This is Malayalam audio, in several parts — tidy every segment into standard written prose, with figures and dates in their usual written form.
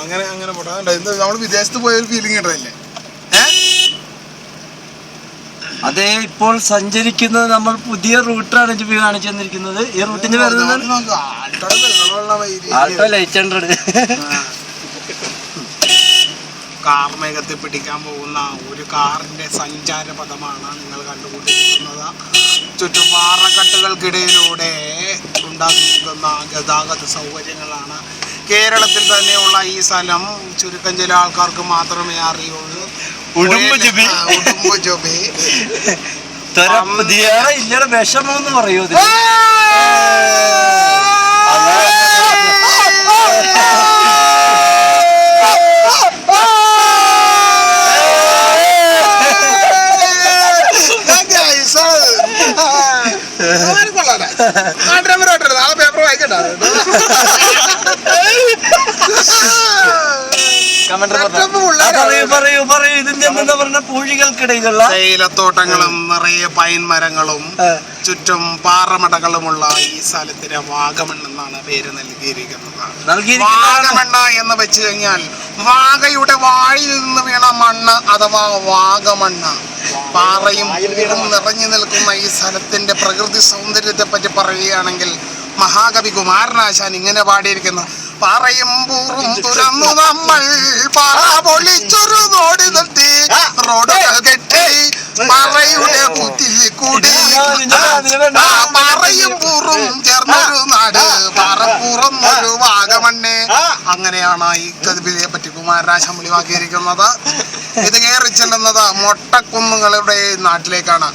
അങ്ങനെ അങ്ങനെ പോട്ടെ. നമ്മൾ വിദേശത്ത് പോയ ഒരു ഫീലിംഗ് കിട്ടതല്ലേ? അതെ, ഇപ്പോൾ സഞ്ചരിക്കുന്നത് നമ്മൾ പുതിയ റൂട്ടാണ് കാണിച്ചു തന്നിരിക്കുന്നത്. ഈ റൂട്ടിന്റെ പേര് ആൾട്ടോ ലൈറ്റ് 100. കാർമേഘത്തെ പിടിക്കാൻ പോകുന്ന ഒരു കാറിന്റെ സഞ്ചാര പദമാണ് നിങ്ങൾ കണ്ടുകൊണ്ടിരിക്കുന്നത്. ചുറ്റും പാറക്കെട്ടുകൾക്കിടയിലൂടെ ഉണ്ടാകുന്ന ഗതാഗത സൗകര്യങ്ങളാണ്. കേരളത്തിൽ തന്നെയുള്ള ഈ സ്ഥലം ചുരുക്കം ചില ആൾക്കാർക്ക് മാത്രമേ അറിയുള്ളൂ. വിഷമെന്ന് പറയൂ. പൂഴികൾക്കിടയിലുള്ള തേയിലത്തോട്ടങ്ങളും നിറയെ പൈൻ മരങ്ങളും ചുറ്റും പാറമടകളുമുള്ള ഈ സ്ഥലത്തിന് വാഗമൺ എന്നാണ് പേര് നൽകിയിരിക്കുന്നത്. വാഗമണ്ണ് എന്ന് വെച്ച് കഴിഞ്ഞാൽ വാഗയുടെ വാഴയിൽ നിന്ന് വീണ മണ്ണ് അഥവാ വാഗമണ്ണ്. പാറയും പൂവും നിറഞ്ഞു നിൽക്കുന്ന ഈ സ്ഥലത്തിന്റെ പ്രകൃതി സൗന്ദര്യത്തെ പറ്റി പറയുകയാണെങ്കിൽ മഹാകവി കുമാരനാശാൻ ഇങ്ങനെ പാടിയിരിക്കുന്നു. പറയും പൂറും തുറന്നു നമ്മൾ പാറ പൊളിച്ചൊരു നോടി നിർത്തി റോഡുകൾ കെട്ടി പറയുടെ കുത്തിൽ കൂടി പറയും പൂറും ചേർന്നൊരു നാട് പാറപ്പുറം ഒരു വാഗമണ്ണ്. അങ്ങനെയാണ് ഈ കവിതയെ പറ്റി കുമാരനാശാൻ വെളിവാക്കിയിരിക്കുന്നത്. ഇത് കയറി ചെല്ലുന്നത് മൊട്ടക്കുന്നുകളുടെ നാട്ടിലേക്കാണ്.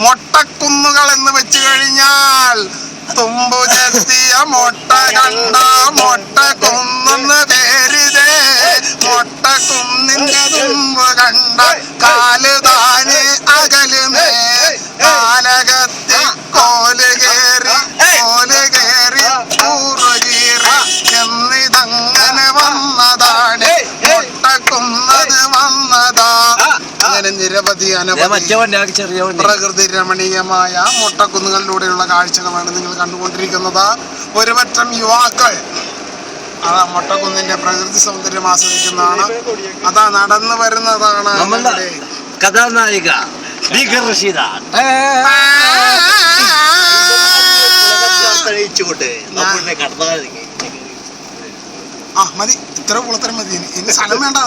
മൊട്ടക്കുന്നുകൾ എന്ന് വെച്ച് കഴിഞ്ഞാൽ തുമ്പു ചെത്തിയ മൊട്ട കണ്ട മൊട്ട കുന്നെന്ന് പേരിതേ. മൊട്ട കുന്നിന്റെ തുമ്പ് കണ്ട കാല് താനെ അകലുമേ. കാലകത്തി കോല് കേറി കൂറുകീറി എന്നിതങ്ങനെ വന്നതാണ് മൊട്ടക്കുന്നത് വന്നതാ. അങ്ങനെ നിരവധി പ്രകൃതി രമണീയമായ മൊട്ടക്കുന്നുകളിലൂടെയുള്ള കാഴ്ചകളാണ് നിങ്ങൾ കണ്ടുകൊണ്ടിരിക്കുന്നത്. ഒരുപറ്റം യുവാക്കൾ അതാ മൊട്ടക്കുന്നിന്റെ പ്രകൃതി സൗന്ദര്യം ആസ്വദിക്കുന്നതാണ്. അതാ നടന്നു വരുന്നതാണ് നമ്മുടെ കഥാനായിക മതി. ഇത്ര കുളത്തരം മതി. ഇനി സ്ഥലം വേണ്ട.